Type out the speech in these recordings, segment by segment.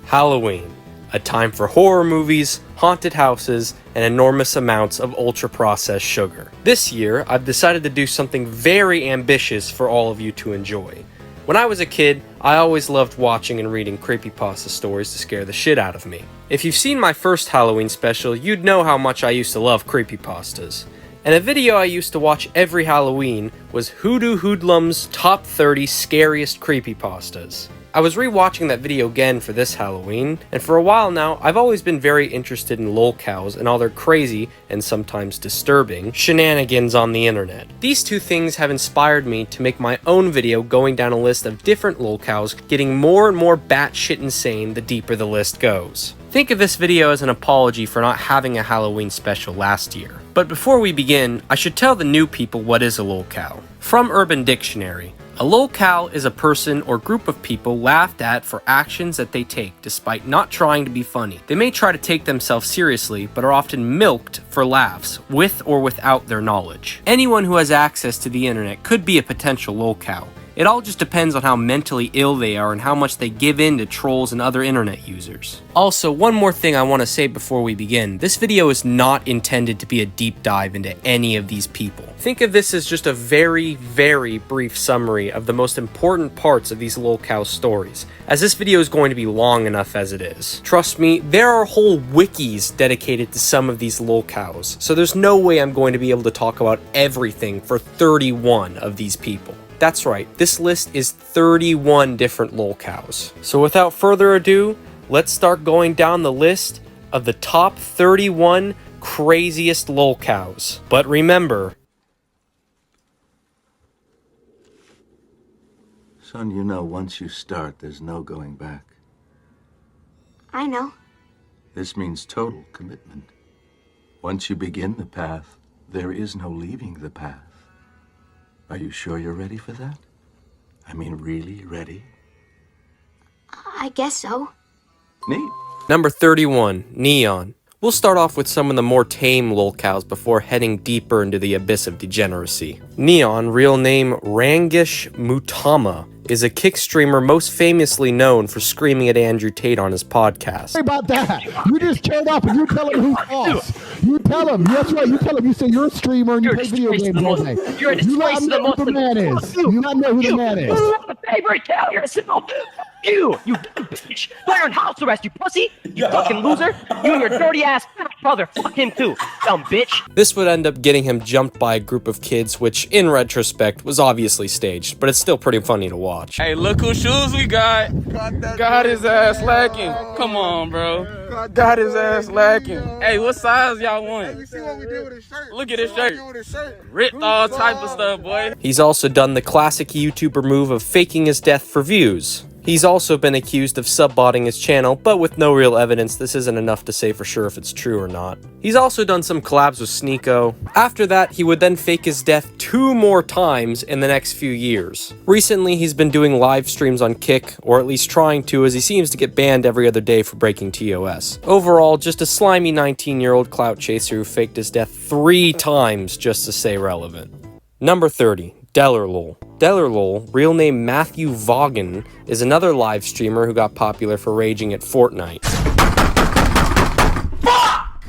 Halloween, a time for horror movies, haunted houses, and enormous amounts of ultra-processed sugar. This year, I've decided to do something very ambitious for all of you to enjoy. When I was a kid, I always loved watching and reading creepypasta stories to scare the shit out of me. If you've seen my first Halloween special, you'd know how much I used to love creepypastas. And a video I used to watch every Halloween was Hoodoo Hoodlum's Top 30 Scariest Creepypastas. I was rewatching that video again for this Halloween, and for a while now, I've always been very interested in Lolcows and all their crazy, and sometimes disturbing, shenanigans on the internet. These two things have inspired me to make my own video going down a list of different Lolcows, getting more and more batshit insane the deeper the list goes. Think of this video as an apology for not having a Halloween special last year. But before we begin, I should tell the new people what is a lolcow. From Urban Dictionary, a lolcow is a person or group of people laughed at for actions that they take despite not trying to be funny. They may try to take themselves seriously, but are often milked for laughs, with or without their knowledge. Anyone who has access to the internet could be a potential lolcow. It all just depends on how mentally ill they are and how much they give in to trolls and other internet users. Also, one more thing I want to say before we begin. This video is not intended to be a deep dive into any of these people. Think of this as just a very, very brief summary of the most important parts of these lolcow stories, as this video is going to be long enough as it is. Trust me, there are whole wikis dedicated to some of these lolcows, so there's no way I'm going to be able to talk about everything for 31 of these people. That's right, this list is 31 different lolcows. So without further ado, let's start going down the list of the top 31 craziest lolcows. But remember... Son, you know, once you start, there's no going back. I know. This means total commitment. Once you begin the path, there is no leaving the path. Are you sure you're ready for that? I mean, really ready? I guess so. Neat. Number 31, Neon. We'll start off with some of the more tame lolcows before heading deeper into the abyss of degeneracy. Neon, real name Rangish Mutama, is a kick streamer most famously known for screaming at Andrew Tate on his podcast. Sorry about that. You just killed up and you tell him who's boss. You tell him. That's right. You tell him. You say you're a streamer and you play video games all day. You're a disgrace to the most. You not know who the man is. You not know who the man is. The favorite failure. You bitch. You're in house arrest, you pussy. You fucking loser. You and your dirty ass fat brother. Fuck him too, dumb bitch. This would end up getting him jumped by a group of kids, which in retrospect was obviously staged, but it's still pretty funny to watch. Hey, look whose shoes we got. Got his ass lacking. Come on, bro. Got his ass lacking. Hey, what size y'all want? You see what we did with his shirt? Look at his shirt. Ripped all type of stuff, boy. He's also done the classic YouTuber move of faking his death for views. He's also been accused of sub-botting his channel, but with no real evidence, this isn't enough to say for sure if it's true or not. He's also done some collabs with Sneeko. After that, he would then fake his death 2 more times in the next few years. Recently, he's been doing live streams on Kick, or at least trying to, as he seems to get banned every other day for breaking TOS. Overall, just a slimy 19-year-old clout chaser who faked his death 3 times just to stay relevant. Number 30. DelL. DelL, real name Matthew Vaughan, is another live streamer who got popular for raging at Fortnite. Fuck!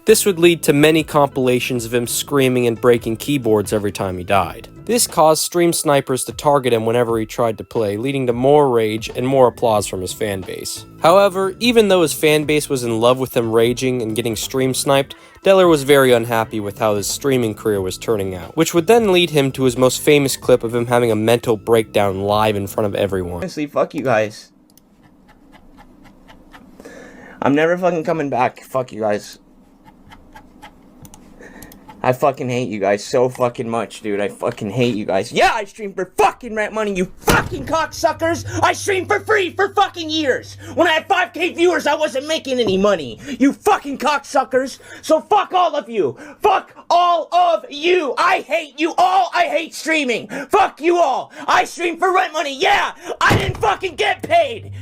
This would lead to many compilations of him screaming and breaking keyboards every time he died. This caused stream snipers to target him whenever he tried to play, leading to more rage and more applause from his fanbase. However, even though his fanbase was in love with him raging and getting stream sniped, DelL was very unhappy with how his streaming career was turning out, which would then lead him to his most famous clip of him having a mental breakdown live in front of everyone. Honestly, fuck you guys. I'm never fucking coming back. Fuck you guys. I fucking hate you guys so fucking much, dude. I fucking hate you guys. Yeah, I stream for fucking rent money, you fucking cocksuckers! I streamed for free for fucking years! When I had 5K viewers, I wasn't making any money! You fucking cocksuckers! So fuck all of you! Fuck all of you! I hate you all! I hate streaming! Fuck you all! I stream for rent money, yeah! I didn't fucking get paid!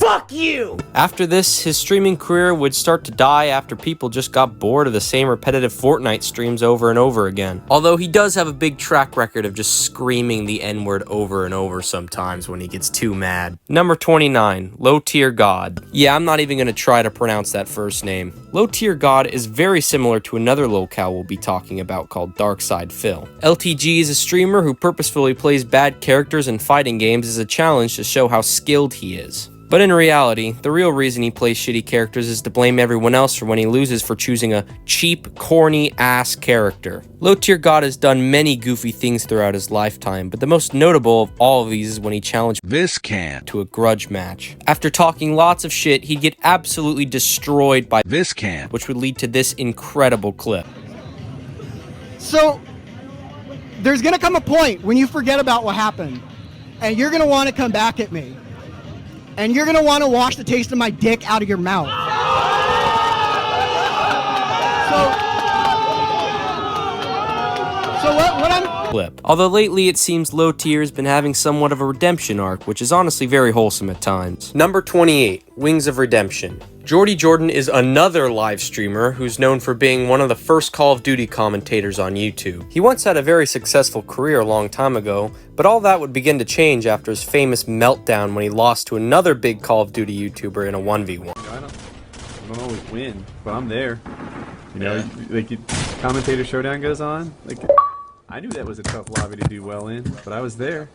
Fuck you! After this, his streaming career would start to die after people just got bored of the same repetitive Fortnite streams over and over again. Although he does have a big track record of just screaming the N-word over and over sometimes when he gets too mad. Number 29, LowTierGod. Yeah, I'm not even gonna try to pronounce that first name. LowTierGod is very similar to another lolcow we'll be talking about called DarkSidePhil. LTG is a streamer who purposefully plays bad characters in fighting games as a challenge to show how skilled he is. But in reality, the real reason he plays shitty characters is to blame everyone else for when he loses for choosing a cheap, corny ass character. LowTierGod has done many goofy things throughout his lifetime, but the most notable of all of these is when he challenged this can to a grudge match. After talking lots of shit, he'd get absolutely destroyed by this can, which would lead to this incredible clip. So, there's gonna come a point when you forget about what happened, and you're gonna want to come back at me. And you're gonna want to wash the taste of my dick out of your mouth. So what I'm... Clip. Although lately it seems LowTier has been having somewhat of a redemption arc, which is honestly very wholesome at times. Number 28, Wings of Redemption. Jordy Jordan is another live streamer who's known for being one of the first Call of Duty commentators on YouTube. He once had a very successful career a long time ago, but all that would begin to change after his famous meltdown when he lost to another big Call of Duty YouTuber in a 1v1. I don't always win, but I'm there. You know, like commentator showdown goes on. Like, I knew that was a tough lobby to do well in, but I was there.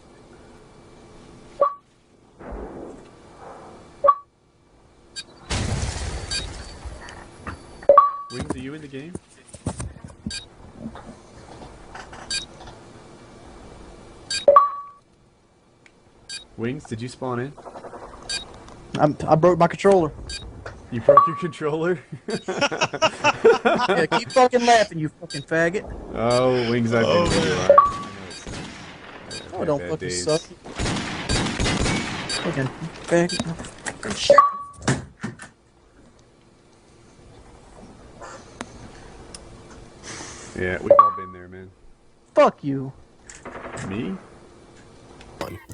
Wings, are you in the game? Wings, did you spawn in? I broke my controller. You broke your controller? Yeah, keep fucking laughing, you fucking faggot. Oh, Wings, I've been where you are. Oh, don't fucking days. suck. Fucking faggot. Fucking shit. Yeah, we've all been there, man. Fuck you. Me?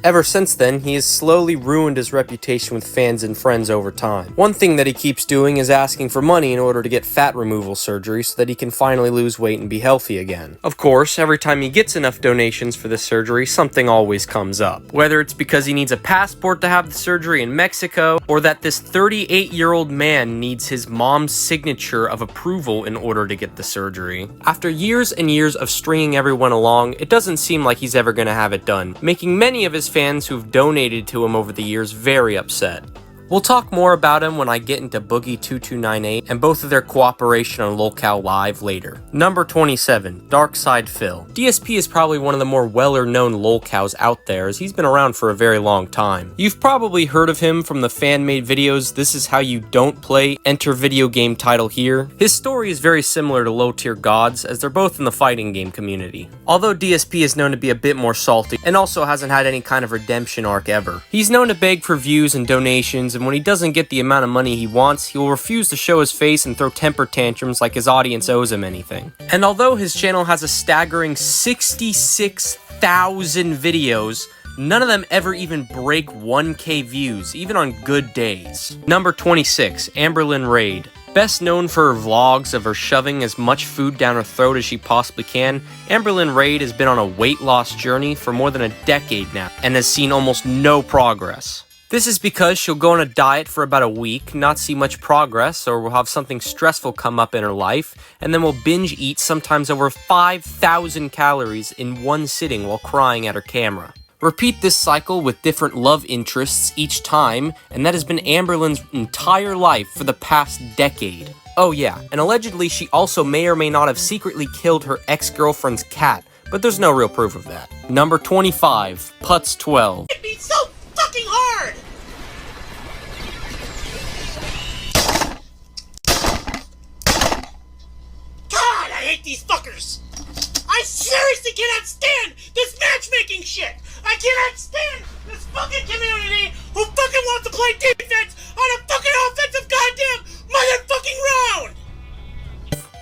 Ever since then, he has slowly ruined his reputation with fans and friends over time. One thing that he keeps doing is asking for money in order to get fat removal surgery so that he can finally lose weight and be healthy again. Of course, every time he gets enough donations for this surgery, something always comes up. Whether it's because he needs a passport to have the surgery in Mexico, or that this 38-year-old man needs his mom's signature of approval in order to get the surgery. After years and years of stringing everyone along, it doesn't seem like he's ever gonna have it done, making many of his fans who've donated to him over the years very upset. We'll talk more about him when I get into Boogie 2298 and both of their cooperation on Lolcow Live later. Number 27, DarkSidePhil. DSP is probably one of the more well-known lolcows out there, as he's been around for a very long time. You've probably heard of him from the fan-made videos This Is How You Don't Play, Enter Video Game Title Here. His story is very similar to LowTierGod's, as they're both in the fighting game community. Although DSP is known to be a bit more salty, and also hasn't had any kind of redemption arc ever. He's known to beg for views and donations, and when he doesn't get the amount of money he wants, he will refuse to show his face and throw temper tantrums like his audience owes him anything. And although his channel has a staggering 66,000 videos, none of them ever even break 1K views, even on good days. Number 26, Amberlin Raid. Best known for her vlogs of her shoving as much food down her throat as she possibly can, Amberlin Raid has been on a weight loss journey for more than a decade now, and has seen almost no progress. This is because she'll go on a diet for about a week, not see much progress, or will have something stressful come up in her life, and then will binge eat sometimes over 5,000 calories in one sitting while crying at her camera. Repeat this cycle with different love interests each time, and that has been Amberlin's entire life for the past decade. Oh yeah, and allegedly she also may or may not have secretly killed her ex-girlfriend's cat, but there's no real proof of that. Number 25, Putz12. It beats so fucking hard! God, I hate these fuckers! I seriously cannot stand this matchmaking shit! I cannot stand this fucking community who fucking wants to play defense on a fucking offensive goddamn motherfucking round!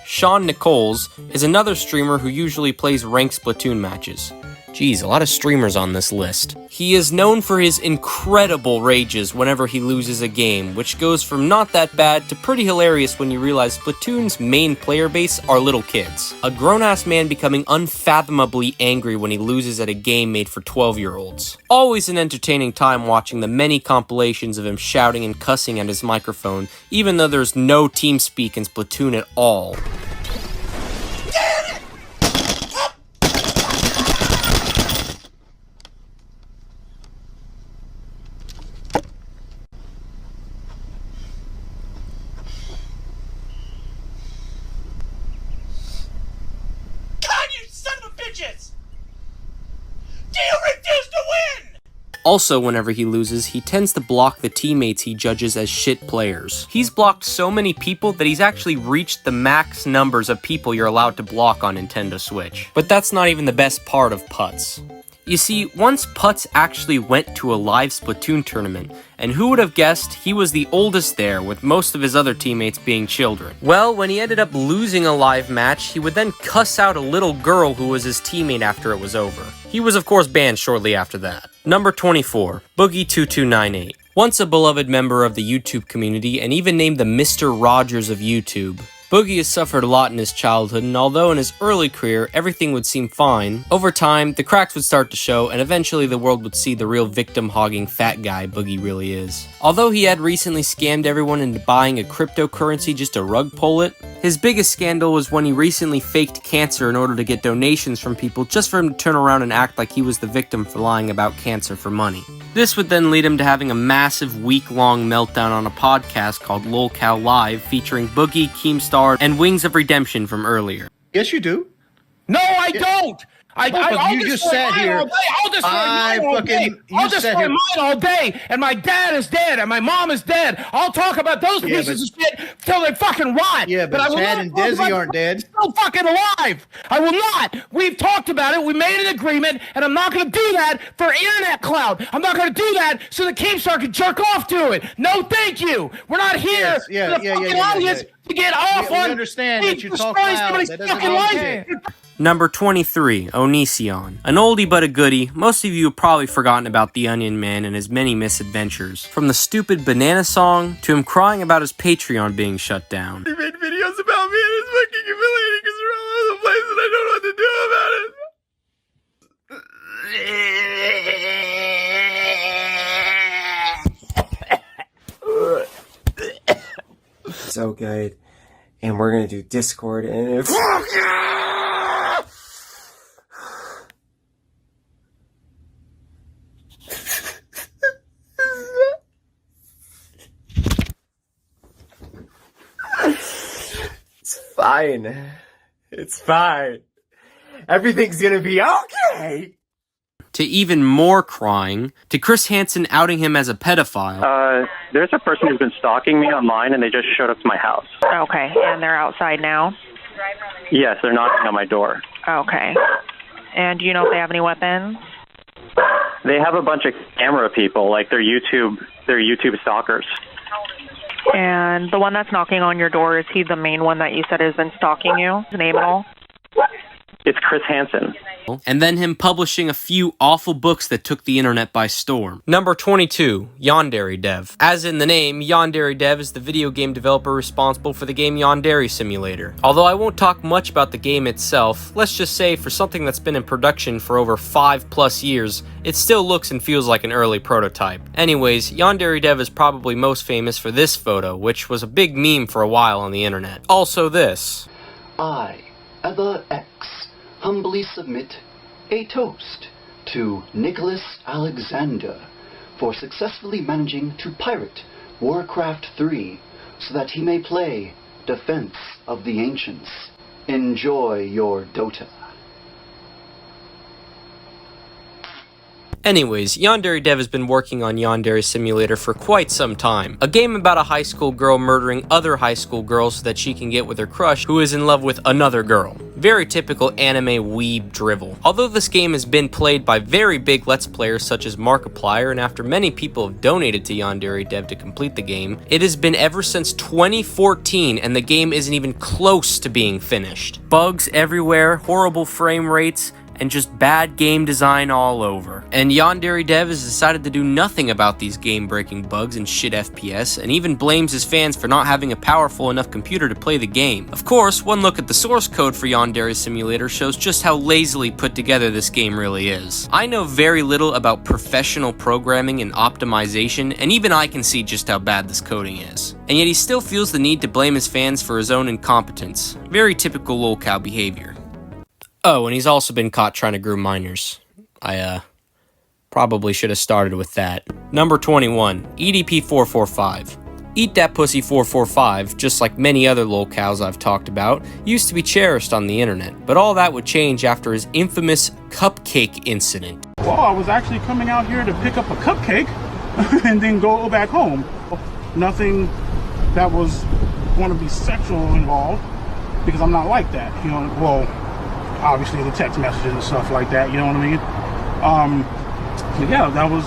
Sean Nichols is another streamer who usually plays ranked Splatoon matches. Geez, a lot of streamers on this list. He is known for his incredible rages whenever he loses a game, which goes from not that bad to pretty hilarious when you realize Splatoon's main player base are little kids. A grown-ass man becoming unfathomably angry when he loses at a game made for 12-year-olds. Always an entertaining time watching the many compilations of him shouting and cussing at his microphone, even though there's no TeamSpeak in Splatoon at all. Also, whenever he loses, he tends to block the teammates he judges as shit players. He's blocked so many people that he's actually reached the max numbers of people you're allowed to block on Nintendo Switch. But that's not even the best part of Putz. You see, once Putz actually went to a live Splatoon tournament, and who would have guessed he was the oldest there, with most of his other teammates being children. Well, when he ended up losing a live match, he would then cuss out a little girl who was his teammate after it was over. He was of course banned shortly after that. Number 24, Boogie2298. Once a beloved member of the YouTube community, and even named the Mr. Rogers of YouTube, Boogie has suffered a lot in his childhood, and although in his early career everything would seem fine, over time the cracks would start to show, and eventually the world would see the real victim-hogging fat guy Boogie really is. Although he had recently scammed everyone into buying a cryptocurrency just to rug pull it, his biggest scandal was when he recently faked cancer in order to get donations from people just for him to turn around and act like he was the victim for lying about cancer for money. This would then lead him to having a massive week-long meltdown on a podcast called Lolcows Live featuring Boogie, Keemstar, and Wings of Redemption from earlier. Yes, you do. No, I don't. You just sat here. I'll destroy mine all day. I'll destroy mine all day. And my dad is dead, and my mom is dead. I'll talk about those pieces of shit till they fucking rot. Yeah, but Chad and Desi aren't dead. Still fucking alive. I will not. We've talked about it. We made an agreement, and I'm not going to do that for internet clout. I'm not going to do that so the Keemstar can jerk off to it. No, thank you. We're not here for the fucking audience to get off on. We understand that you talk loud. That doesn't mean shit. Number 23, Onision. An oldie but a goodie, most of you have probably forgotten about the Onion Man and his many misadventures. From the stupid banana song, to him crying about his Patreon being shut down. He made videos about me and it's fucking humiliating because they're all over the place and I don't know what to do about it. So good. And we're gonna do Discord and it's fine. It's fine. Everything's gonna be okay. To even more crying, to Chris Hansen outing him as a pedophile. There's a person who's been stalking me online and they just showed up to my house. Okay, and they're outside now? Yes, they're knocking on my door. Okay. And do you know if they have any weapons? They have a bunch of camera people, like they're YouTube stalkers. And the one that's knocking on your door, is he the main one that you said has been stalking you? His name at all? It's Chris Hansen. And then him publishing a few awful books that took the internet by storm. Number 22, Xander Dev. As in the name, Xander Dev is the video game developer responsible for the game Yandere Simulator. Although I won't talk much about the game itself, let's just say for something that's been in production for over 5+ years, it still looks and feels like an early prototype. Anyways, Xander Dev is probably most famous for this photo, which was a big meme for a while on the internet. Also this. I, Ether X, humbly submit a toast to Nicholas Alexander for successfully managing to pirate Warcraft 3 so that he may play Defense of the Ancients. Enjoy your Dota. Anyways, Yandere Dev has been working on Yandere Simulator for quite some time. A game about a high school girl murdering other high school girls so that she can get with her crush who is in love with another girl. Very typical anime weeb drivel. Although this game has been played by very big Let's Players such as Markiplier, and after many people have donated to Yandere Dev to complete the game, it has been ever since 2014 and the game isn't even close to being finished. Bugs everywhere, horrible frame rates, and just bad game design all over. And Xander Dev has decided to do nothing about these game-breaking bugs and shit FPS, and even blames his fans for not having a powerful enough computer to play the game. Of course, one look at the source code for Yandere's simulator shows just how lazily put together this game really is. I know very little about professional programming and optimization, and even I can see just how bad this coding is. And yet he still feels the need to blame his fans for his own incompetence. Very typical Lolcow behavior. Oh, and he's also been caught trying to groom minors. I probably should have started with that. Number 21, EDP445. Eat That Pussy 445, just like many other Lolcows I've talked about, used to be cherished on the internet, but all that would change after his infamous cupcake incident. Well, I was actually coming out here to pick up a cupcake and then go back home. Nothing that was going to be sexual involved, because I'm not like that, you know. Well, obviously the text messages and stuff like that, you know what I mean? But yeah, that was...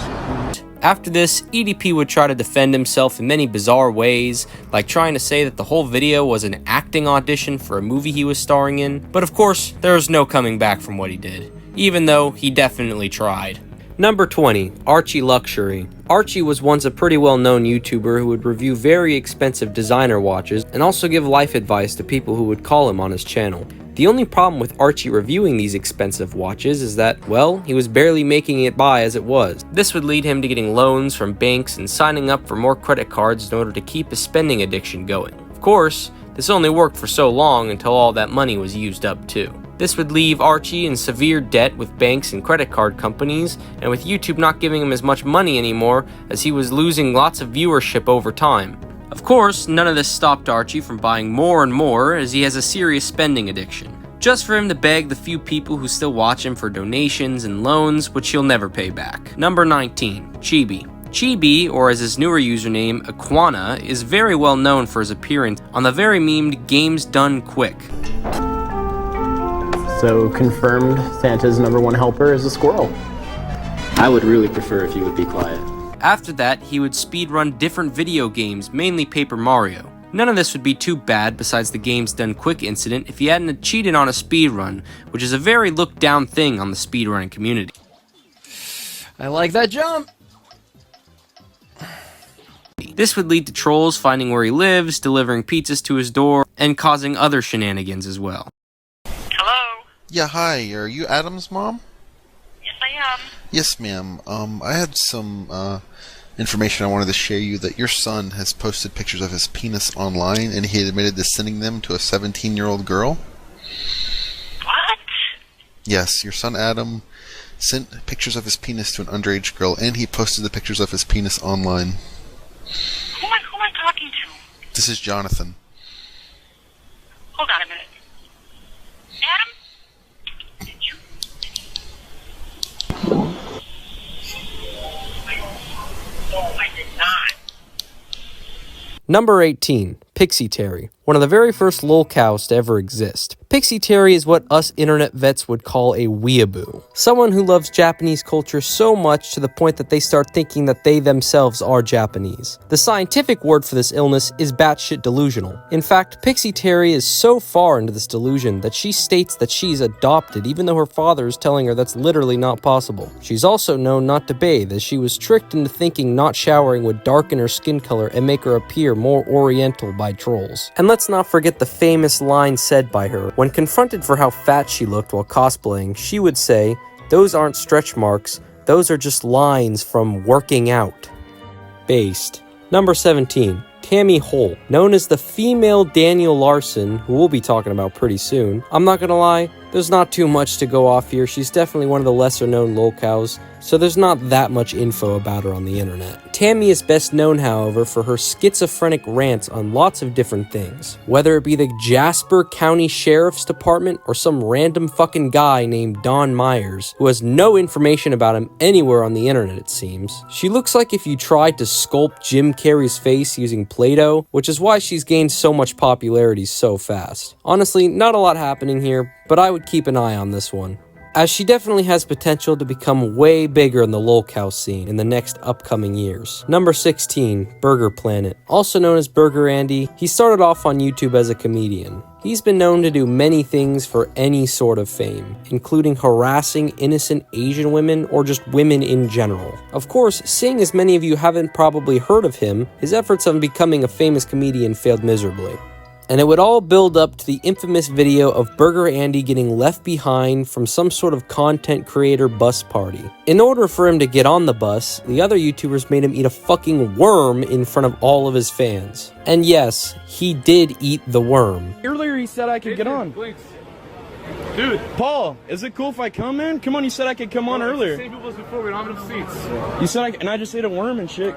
After this, EDP would try to defend himself in many bizarre ways, like trying to say that the whole video was an acting audition for a movie he was starring in, but of course, there was no coming back from what he did, even though he definitely tried. Number 20, Archie Luxury. Archie was once a pretty well-known YouTuber who would review very expensive designer watches and also give life advice to people who would call him on his channel. The only problem with Archie reviewing these expensive watches is that, well, he was barely making it by as it was. This would lead him to getting loans from banks and signing up for more credit cards in order to keep his spending addiction going. Of course, this only worked for so long until all that money was used up too. This would leave Archie in severe debt with banks and credit card companies, and with YouTube not giving him as much money anymore, as he was losing lots of viewership over time. Of course, none of this stopped Archie from buying more and more, as he has a serious spending addiction, just for him to beg the few people who still watch him for donations and loans, which he'll never pay back. Number 19, Chibi. Chibi, or as his newer username, Aquana, is very well known for his appearance on the very memed Games Done Quick. So, confirmed Santa's #1 helper is a squirrel. I would really prefer if you would be quiet. After that, he would speedrun different video games, mainly Paper Mario. None of this would be too bad besides the Games Done Quick incident if he hadn't cheated on a speedrun, which is a very looked down thing on the speedrunning community. I like that jump! This would lead to trolls finding where he lives, delivering pizzas to his door, and causing other shenanigans as well. Yeah, hi. Are you Adam's mom? Yes, I am. Yes, ma'am. I had some information I wanted to share you that your son has posted pictures of his penis online, and he admitted to sending them to a 17-year-old girl. What? Yes, your son Adam sent pictures of his penis to an underage girl, and he posted the pictures of his penis online. Who am I talking to? This is Jonathan. Hold on a minute. Adam? No, I did not. Number 18, Pixie Terry. One of the very first Lolcows to ever exist. Pixie Terry is what us internet vets would call a weeaboo. Someone who loves Japanese culture so much to the point that they start thinking that they themselves are Japanese. The scientific word for this illness is batshit delusional. In fact, Pixie Terry is so far into this delusion that she states that she's adopted even though her father is telling her that's literally not possible. She's also known not to bathe, as she was tricked into thinking not showering would darken her skin color and make her appear more oriental by trolls. And let's not forget the famous line said by her. When confronted for how fat she looked while cosplaying, she would say, "Those aren't stretch marks, those are just lines from working out." Based. Number 17, Tammy Hull. Known as the female Daniel Larson, who we'll be talking about pretty soon. I'm not gonna lie, there's not too much to go off here. She's definitely one of the lesser known Lolcows, so there's not that much info about her on the internet. Tammy is best known, however, for her schizophrenic rants on lots of different things. Whether it be the Jasper County Sheriff's Department or some random fucking guy named Don Myers, who has no information about him anywhere on the internet, it seems. She looks like if you tried to sculpt Jim Carrey's face using Play-Doh, which is why she's gained so much popularity so fast. Honestly, not a lot happening here, but I would keep an eye on this one. as she definitely has potential to become way bigger in the Lolcows scene in the next upcoming years. Number 16, Burger Planet. Also known as Burger Andy, he started off on YouTube as a comedian. He's been known to do many things for any sort of fame, including harassing innocent Asian women or just women in general. Of course, seeing as many of you haven't probably heard of him, his efforts on becoming a famous comedian failed miserably. And it would all build up to the infamous video of Burger Andy getting left behind from some sort of content creator bus party. In order for him to get on the bus, the other YouTubers made him eat a fucking worm in front of all of his fans. And yes, he did eat the worm. Earlier he said I could get on. Dude, Paul, is it cool if I come, man? Come on, you said I could come on earlier. Same people as before, we don't have enough seats. You said and I just ate a worm and shit.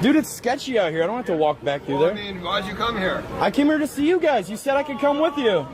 Dude, it's sketchy out here. I don't have to walk back through there. I mean, why'd you come here? I came here to see you guys. You said I could come with you.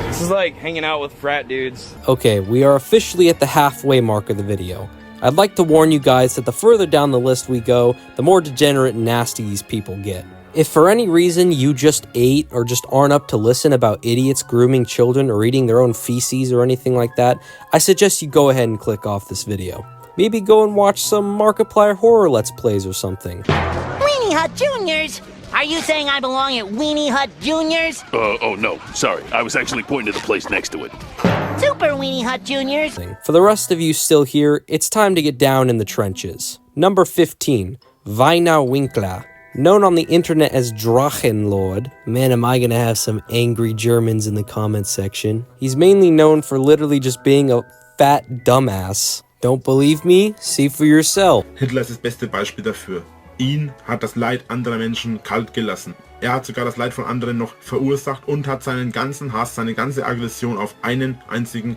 This is like hanging out with frat dudes. Okay, we are officially at the halfway mark of the video. I'd like to warn you guys that the further down the list we go, the more degenerate and nasty these people get. If for any reason you just ate or just aren't up to listen about idiots grooming children or eating their own feces or anything like that, I suggest you go ahead and click off this video. Maybe go and watch some Markiplier horror Let's Plays or something. Weenie Hut Juniors? Are you saying I belong at Weenie Hut Juniors? Oh no, sorry. I was actually pointing to the place next to it. Super Weenie Hut Juniors. For the rest of you still here, it's time to get down in the trenches. Number 15, Vwinlar. Known on the internet as Drachenlord. Man, am I gonna have some angry Germans in the comments section. He's mainly known for literally just being a fat dumbass. Don't believe me? See for yourself. Hitler ist das beste Beispiel dafür. Ihn hat das Leid anderer Menschen kalt gelassen. Er hat sogar das Leid von anderen noch verursacht und hat seinen ganzen Hass, seine ganze Aggression auf eine einzige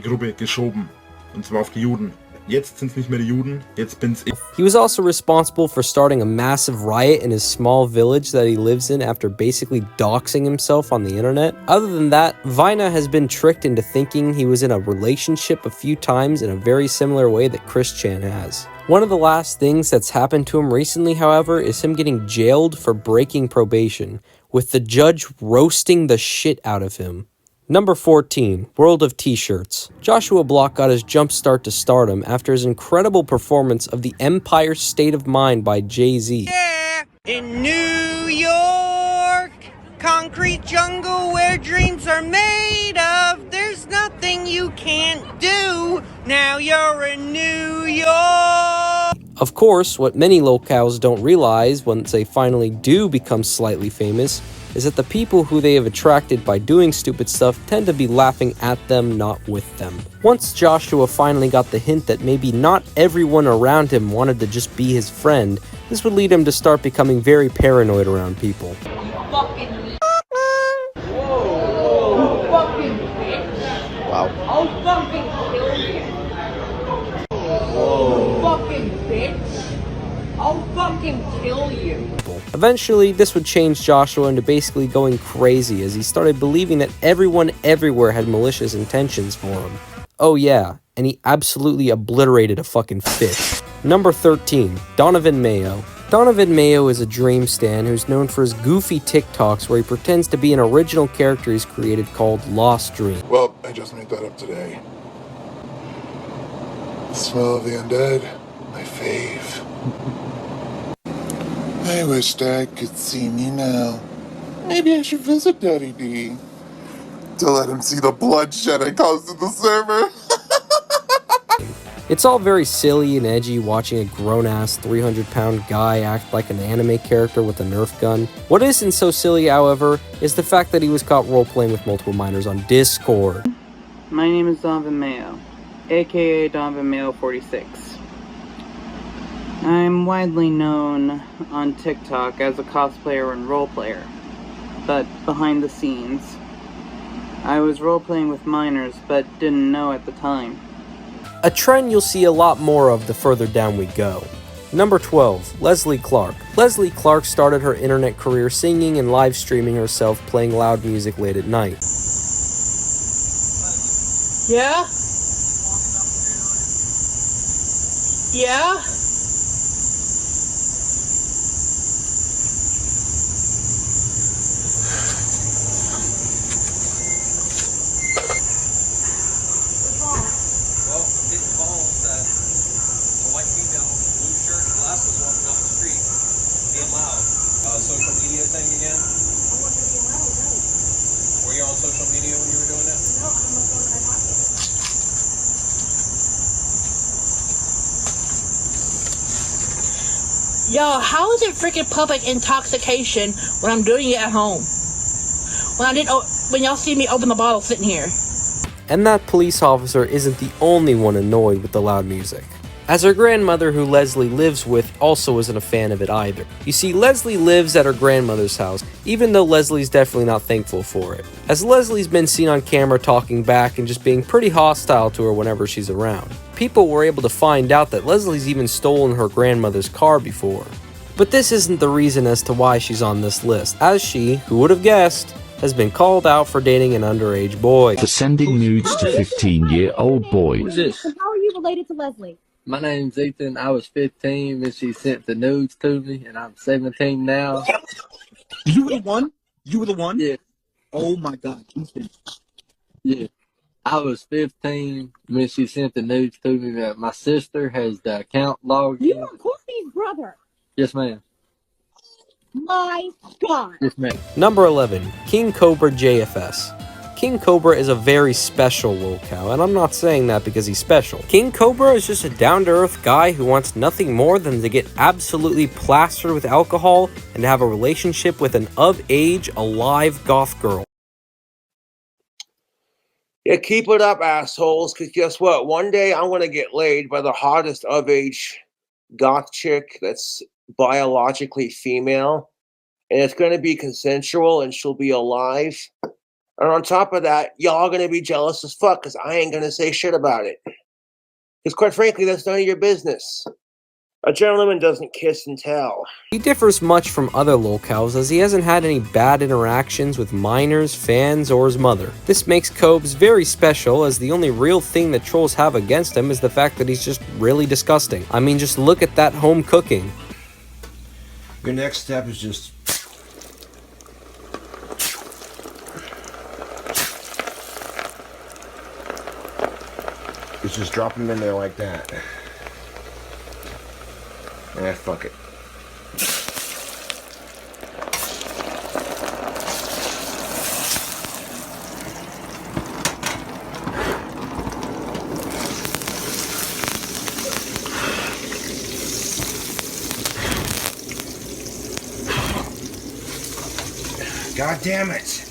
Gruppe geschoben. Und zwar auf die Juden. Jetzt sind es nicht mehr die Juden, jetzt bin's ich. He was also responsible for starting a massive riot in his small village that he lives in after basically doxing himself on the internet. Other than that, Vwinlar has been tricked into thinking he was in a relationship a few times in a very similar way that Chris Chan has. One of the last things that's happened to him recently, however, is him getting jailed for breaking probation, with the judge roasting the shit out of him. Number 14, World of T-Shirts. Joshua Block got his jump start to stardom after his incredible performance of The Empire State of Mind by Jay-Z. Yeah, in New York, concrete jungle where dreams are made of. There's nothing you can't do. Now you're in New York. Of course, what many Lolcows don't realize once they finally do become slightly famous is that the people who they have attracted by doing stupid stuff tend to be laughing at them, not with them. Once Joshua finally got the hint that maybe not everyone around him wanted to just be his friend, this would lead him to start becoming very paranoid around people. Wow. I'll fucking kill you. Whoa. Fucking bitch. I'll fucking kill you. Eventually, this would change Joshua into basically going crazy as he started believing that everyone everywhere had malicious intentions for him. Oh yeah, and he absolutely obliterated a fucking fish. Number 13, Donovan Mayo. Donovan Mayo is a dream stan who's known for his goofy TikToks where he pretends to be an original character he's created called Lost Dream. Well, I just made that up today. The smell of the undead, my fave. I wish Dad could see me now. Maybe I should visit Daddy D to let him see the bloodshed I caused in the server. It's all very silly and edgy watching a grown-ass 300-pound guy act like an anime character with a Nerf gun. What isn't so silly, however, is the fact that he was caught role-playing with multiple minors on Discord. My name is Donovan Mayo, aka Donovan Mayo 46. I'm widely known on TikTok as a cosplayer and roleplayer, but behind the scenes, I was roleplaying with minors but didn't know at the time. A trend you'll see a lot more of the further down we go. Number 12, Leslie Clark. Leslie Clark started her internet career singing and live streaming herself playing loud music late at night. Yeah? Yeah? Yo, how is it freaking public intoxication when I'm doing it at home? When y'all see me open the bottle sitting here. And that police officer isn't the only one annoyed with the loud music, as her grandmother, who Leslie lives with, also isn't a fan of it either. You see, Leslie lives at her grandmother's house, even though Leslie's definitely not thankful for it, as Leslie's been seen on camera talking back and just being pretty hostile to her whenever she's around. People were able to find out that Leslie's even stolen her grandmother's car before. But this isn't the reason as to why she's on this list, as she, who would have guessed, has been called out for dating an underage boy. For sending nudes to 15-year-old boys. Who's this? How are you related to Leslie? My name's Ethan. I was 15 when she sent the nudes to me, and I'm 17 now. You were the one? You were the one? Yeah. Oh my God, Ethan. Yeah. I was 15 when she sent the nudes to me. My sister has the account logged in. You are Courtney's brother. Yes, ma'am. My God. Yes, ma'am. Number 11, King Cobra JFS. King Cobra is a very special lolcow, and I'm not saying that because he's special. King Cobra is just a down-to-earth guy who wants nothing more than to get absolutely plastered with alcohol and to have a relationship with an of-age, alive goth girl. Yeah, keep it up, assholes, because guess what? One day I'm going to get laid by the hottest of-age goth chick that's biologically female, and it's going to be consensual, and she'll be alive. And on top of that, y'all going to be jealous as fuck because I ain't going to say shit about it. Because quite frankly, that's none of your business. A gentleman doesn't kiss and tell. He differs much from other lolcows as he hasn't had any bad interactions with minors, fans, or his mother. This makes Cobes very special, as the only real thing that trolls have against him is the fact that he's just really disgusting. I mean, just look at that home cooking. Your next step is just... just drop them in there like that. Fuck it. God damn it.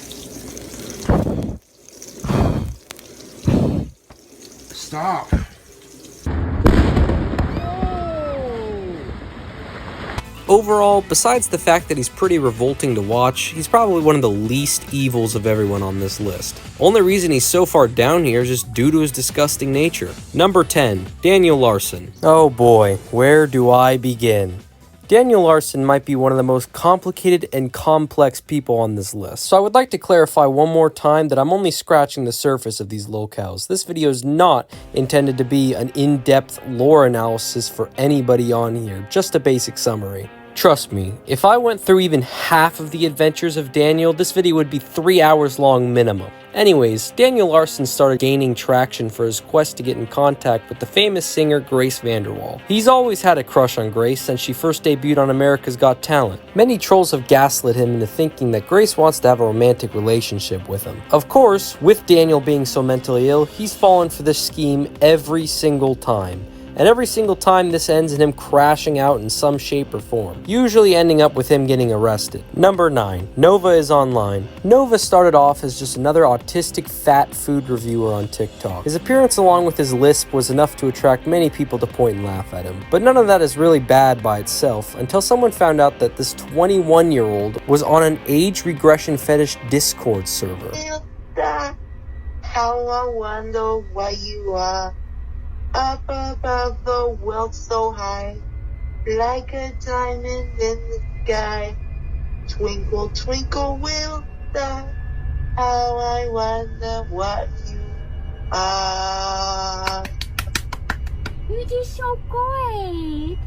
Stop. Overall, besides the fact that he's pretty revolting to watch, he's probably one of the least evils of everyone on this list. Only reason he's so far down here is just due to his disgusting nature. Number 10, Daniel Larson. Oh boy, where do I begin? Daniel Larson might be one of the most complicated and complex people on this list, so I would like to clarify one more time that I'm only scratching the surface of these lolcows. This video is not intended to be an in-depth lore analysis for anybody on here, just a basic summary. Trust me, if I went through even half of the adventures of Daniel, this video would be 3 hours long minimum. Anyways, Daniel Larson started gaining traction for his quest to get in contact with the famous singer Grace VanderWaal. He's always had a crush on Grace since she first debuted on America's Got Talent. Many trolls have gaslit him into thinking that Grace wants to have a romantic relationship with him. Of course, with Daniel being so mentally ill, he's fallen for this scheme every single time. And every single time this ends in him crashing out in some shape or form, usually ending up with him getting arrested. Number 9, Nova is online. Nova started off as just another autistic fat food reviewer on TikTok. His appearance along with his lisp was enough to attract many people to point and laugh at him. But none of that is really bad by itself until someone found out that this 21-year-old was on an age regression fetish Discord server. How I wonder why you are up above the world so high, like a diamond in the sky. Twinkle, twinkle, will die. How I wonder what you are. You did so great.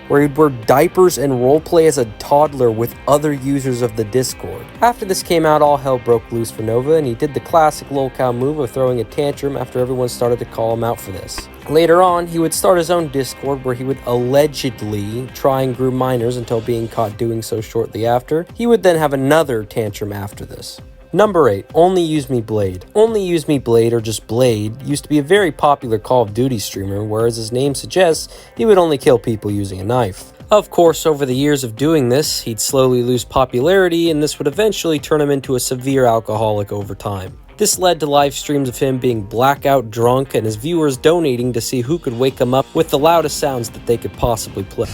Where he'd wear diapers and roleplay as a toddler with other users of the Discord. After this came out, all hell broke loose for Nova, and he did the classic lolcow move of throwing a tantrum after everyone started to call him out for this. Later on, he would start his own Discord where he would allegedly try and groom minors until being caught doing so shortly after. He would then have another tantrum after this. Number 8, Only Use Me Blade. Only Use Me Blade, or just Blade, used to be a very popular Call of Duty streamer, where as his name suggests, he would only kill people using a knife. Of course, over the years of doing this, he'd slowly lose popularity, and this would eventually turn him into a severe alcoholic over time. This led to live streams of him being blackout drunk and his viewers donating to see who could wake him up with the loudest sounds that they could possibly play.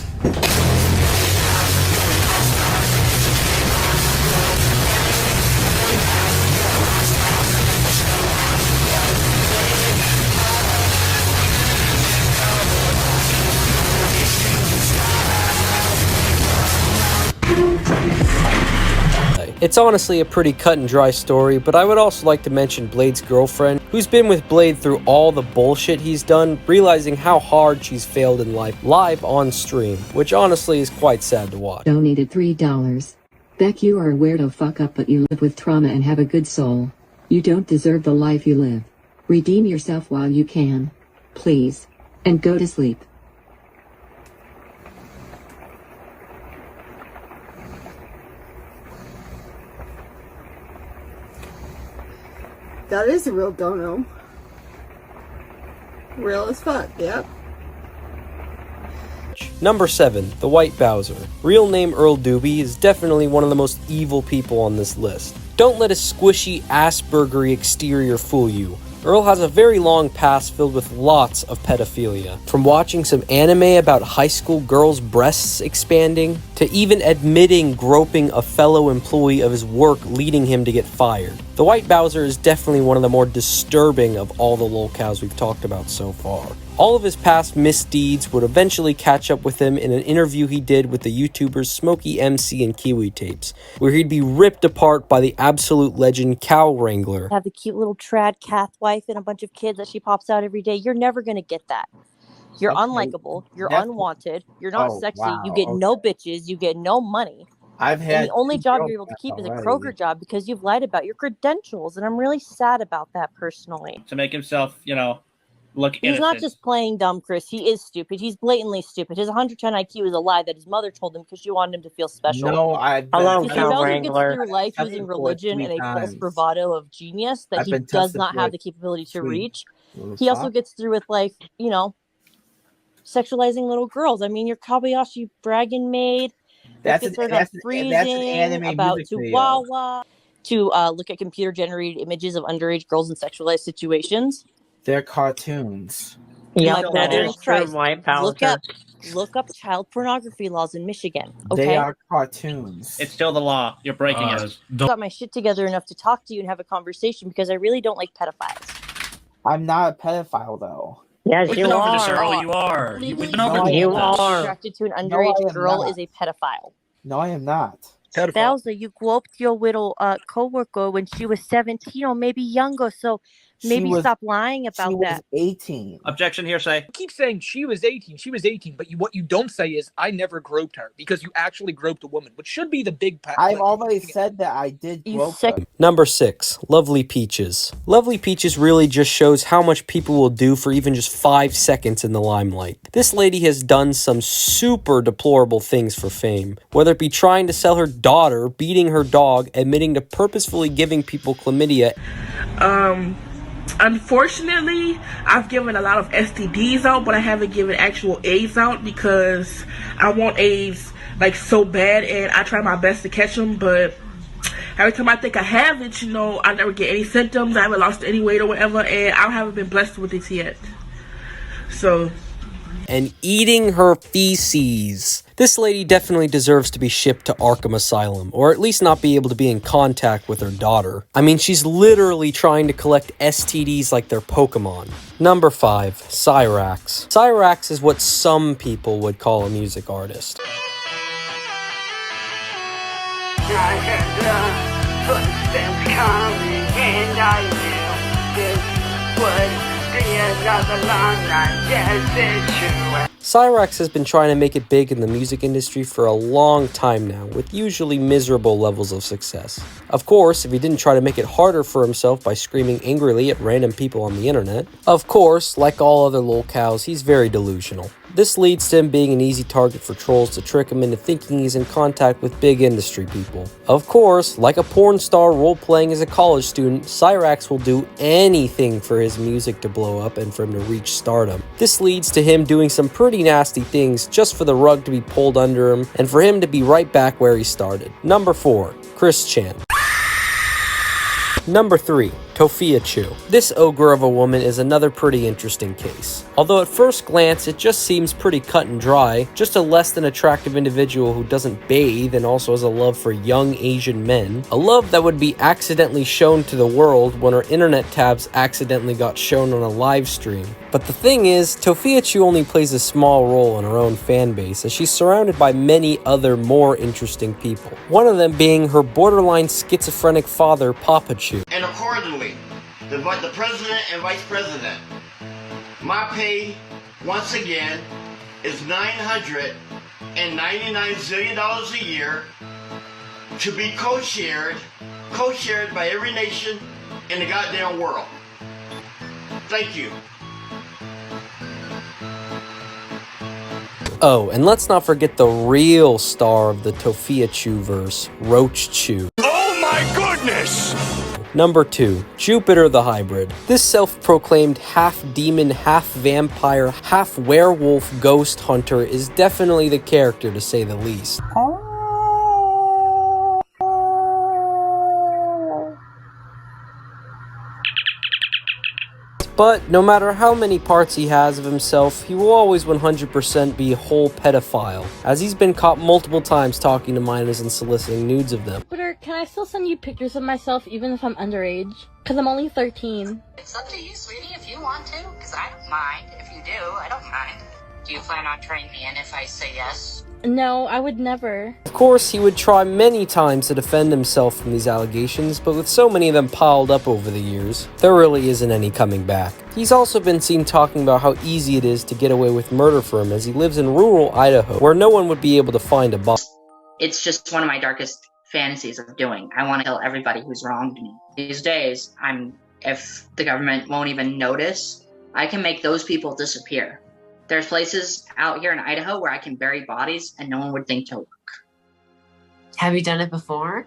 It's honestly a pretty cut and dry story, but I would also like to mention Blade's girlfriend, who's been with Blade through all the bullshit he's done, realizing how hard she's failed in life live on stream, which honestly is quite sad to watch. Donated $3. Beck, you are a weirdo fuck up, but you live with trauma and have a good soul. You don't deserve the life you live. Redeem yourself while you can. Please. And go to sleep. That is a real dono. Real as fuck, yep. Number 7, TheWhiteBowser. Real name Earl Doobie is definitely one of the most evil people on this list. Don't let his squishy, Aspergery exterior fool you. Earl has a very long past filled with lots of pedophilia. From watching some anime about high school girls' breasts expanding, to even admitting groping a fellow employee of his work, leading him to get fired. TheWhiteBowser is definitely one of the more disturbing of all the Lolcows we've talked about so far. All of his past misdeeds would eventually catch up with him in an interview he did with the YouTubers Smokey MC and Kiwi Tapes, where he'd be ripped apart by the absolute legend Cow Wrangler. Have the cute little trad Cath wife and a bunch of kids that she pops out every day. You're never going to get that. You're unlikable. You're unwanted. You're not sexy. Wow, You get no bitches. You get no money. I've And had the only two job you're able to girlfriends keep is a already. Kroger job because you've lied about your credentials. And I'm really sad about that personally. To make himself, look He's innocent. not just playing dumb, Chris. He is stupid. He's blatantly stupid. His 110 IQ is a lie that his mother told him because she wanted him to feel special. No, I've Hello, been he Cow also gets Wrangler. through life I've using been for religion 3 and a false times. bravado of genius that I've he been does tested not for have the capability to sweet. reach. Little He also sock. gets through with life, sexualizing little girls. I mean, your Kabayashi Dragon maid. That's Gets an- heard that's on an- freezing, that's an anime about music video. Chihuahua, to look at computer-generated images of underage girls in sexualized situations. They're cartoons. Yep, So- that is true, look up child pornography laws in Michigan. Okay, They are cartoons. It's still the law. You're breaking it. got my shit together enough to talk to you and have a conversation because I really don't like pedophiles. I'm not a pedophile though. Yes, We've you been over are. this, Earl, you are. We've been No, over I You am not. are attracted to an No, underage I am girl not. is a pedophile. No, I am not. Bowser, you groped your little coworker when she was 17 or maybe younger, so maybe stop lying about that. 18. Objection, hearsay. You keep saying she was 18, but what you don't say is I never groped her because you actually groped a woman, which should be the big I've already said that I did grope her. Number 6, Lovely Peaches. Lovely Peaches really just shows how much people will do for even just 5 seconds in the limelight. This lady has done some super deplorable things for fame, whether it be trying to sell her daughter, beating her dog, admitting to purposefully giving people chlamydia. Unfortunately, I've given a lot of STDs out, but I haven't given actual AIDS out because I want AIDS so bad, and I try my best to catch them, but every time I think I have it, I never get any symptoms. I haven't lost any weight or whatever, and I haven't been blessed with it yet. So, and eating her feces. This lady definitely deserves to be shipped to Arkham Asylum, or at least not be able to be in contact with her daughter. I mean, she's literally trying to collect STDs like they're Pokemon. Number 5, Cyrax. Cyrax is what some people would call a music artist. I heard the footsteps coming, and I knew this would be another long night. Yes, it's true. Cyrax has been trying to make it big in the music industry for a long time now, with usually miserable levels of success. Of course, if he didn't try to make it harder for himself by screaming angrily at random people on the internet. Of course, like all other Lolcows, he's very delusional. This leads to him being an easy target for trolls to trick him into thinking he's in contact with big industry people. Of course, like a porn star role-playing as a college student, Cyrax will do anything for his music to blow up and for him to reach stardom. This leads to him doing some pretty nasty things just for the rug to be pulled under him and for him to be right back where he started. Number 4, Chris Chan. Number 3, TheWhiteBowser. This ogre of a woman is another pretty interesting case. Although at first glance it just seems pretty cut and dry, just a less than attractive individual who doesn't bathe and also has a love for young Asian men. A love that would be accidentally shown to the world when her internet tabs accidentally got shown on a live stream. But the thing is, TheWhiteBowser only plays a small role in her own fan base as she's surrounded by many other more interesting people. One of them being her borderline schizophrenic father, PamperChew. And accordingly, the president and vice president, my pay, once again, is $999 zillion a year to be co-shared by every nation in the goddamn world. Thank you. Oh, and let's not forget the real star of the TheWhiteBowser verse, Roach Chew. Oh my goodness! Number 2, Jupiter the Hybrid. This self-proclaimed half-demon, half-vampire, half-werewolf ghost hunter is definitely the character to say the least. But no matter how many parts he has of himself, he will always 100% be a whole pedophile, as he's been caught multiple times talking to minors and soliciting nudes of them. Jupiter, can I still send you pictures of myself even if I'm underage? Because I'm only 13. It's up to you, sweetie, if you want to, because I don't mind. If you do, I don't mind. Do you plan on turning me in if I say yes? No, I would never. Of course, he would try many times to defend himself from these allegations, but with so many of them piled up over the years, there really isn't any coming back. He's also been seen talking about how easy it is to get away with murder for him as he lives in rural Idaho, where no one would be able to find a body. It's just one of my darkest fantasies of doing. I want to kill everybody who's wronged me. These days, if the government won't even notice, I can make those people disappear. There's places out here in Idaho where I can bury bodies and no one would think to look. Have you done it before?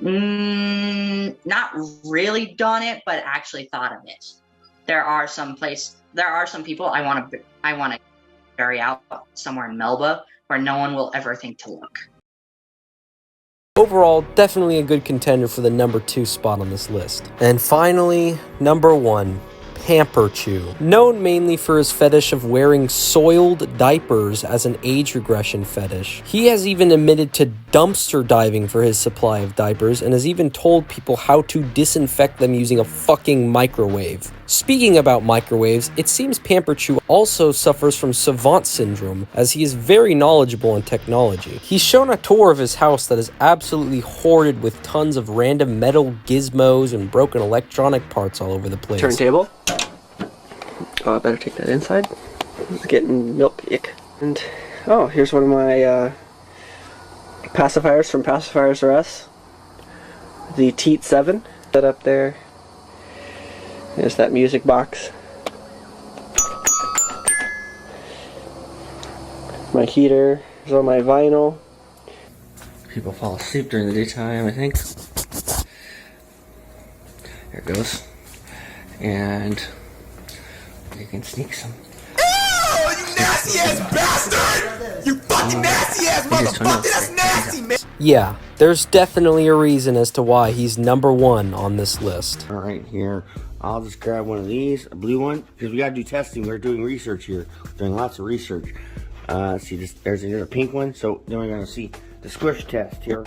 Not really done it, but actually thought of it. There are some people I want to bury out somewhere in Melba where no one will ever think to look. Overall, definitely a good contender for the number 2 spot on this list. And finally, number 1. PamperChew. Known mainly for his fetish of wearing soiled diapers as an age regression fetish, he has even admitted to dumpster diving for his supply of diapers and has even told people how to disinfect them using a fucking microwave. Speaking about microwaves, it seems PamperChew also suffers from savant syndrome as he is very knowledgeable in technology. He's shown a tour of his house that is absolutely hoarded with tons of random metal gizmos and broken electronic parts all over the place. Turntable. Oh, I better take that inside. It's getting milk ick. And oh, here's one of my pacifiers from Pacifiers R Us. The Teat 7 set up there. There's that music box. My heater. There's all my vinyl. People fall asleep during the daytime, I think. There it goes. And you can sneak some. Oh, you nasty ass bastard! You fucking nasty ass motherfucker! That's nasty, man! Yeah, there's definitely a reason as to why he's number 1 on this list. Alright, here, I'll just grab one of these, a blue one, because we gotta do testing. We're doing research here. We're doing lots of research. See, there's a pink one, so then we're gonna see the squish test here.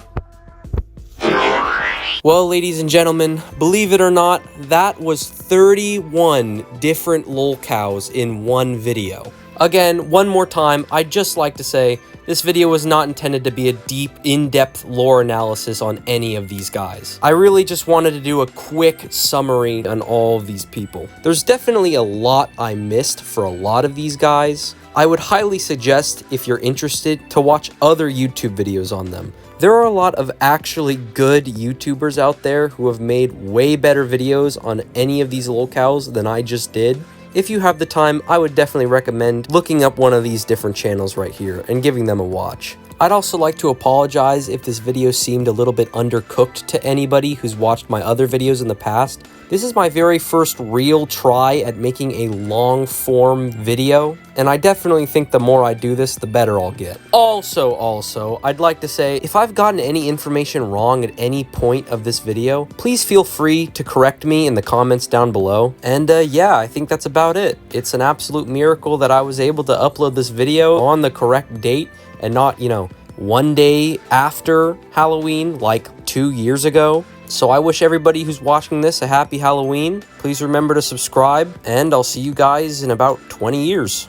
Well, ladies and gentlemen, believe it or not, that was 31 different Lolcows in one video. Again, one more time, I'd just like to say, this video was not intended to be a deep, in-depth lore analysis on any of these guys. I really just wanted to do a quick summary on all of these people. There's definitely a lot I missed for a lot of these guys. I would highly suggest, if you're interested, to watch other YouTube videos on them. There are a lot of actually good YouTubers out there who have made way better videos on any of these Lolcows than I just did. if you have the time, I would definitely recommend looking up one of these different channels right here and giving them a watch. I'd also like to apologize if this video seemed a little bit undercooked to anybody who's watched my other videos in the past. This is my very first real try at making a long form video, and I definitely think the more I do this, the better I'll get. Also, I'd like to say, if I've gotten any information wrong at any point of this video, please feel free to correct me in the comments down below. And yeah, I think that's about it. It's an absolute miracle that I was able to upload this video on the correct date and not, you know, one day after Halloween, like 2 years ago. So I wish everybody who's watching this a happy Halloween. Please remember to subscribe, and I'll see you guys in about 20 years.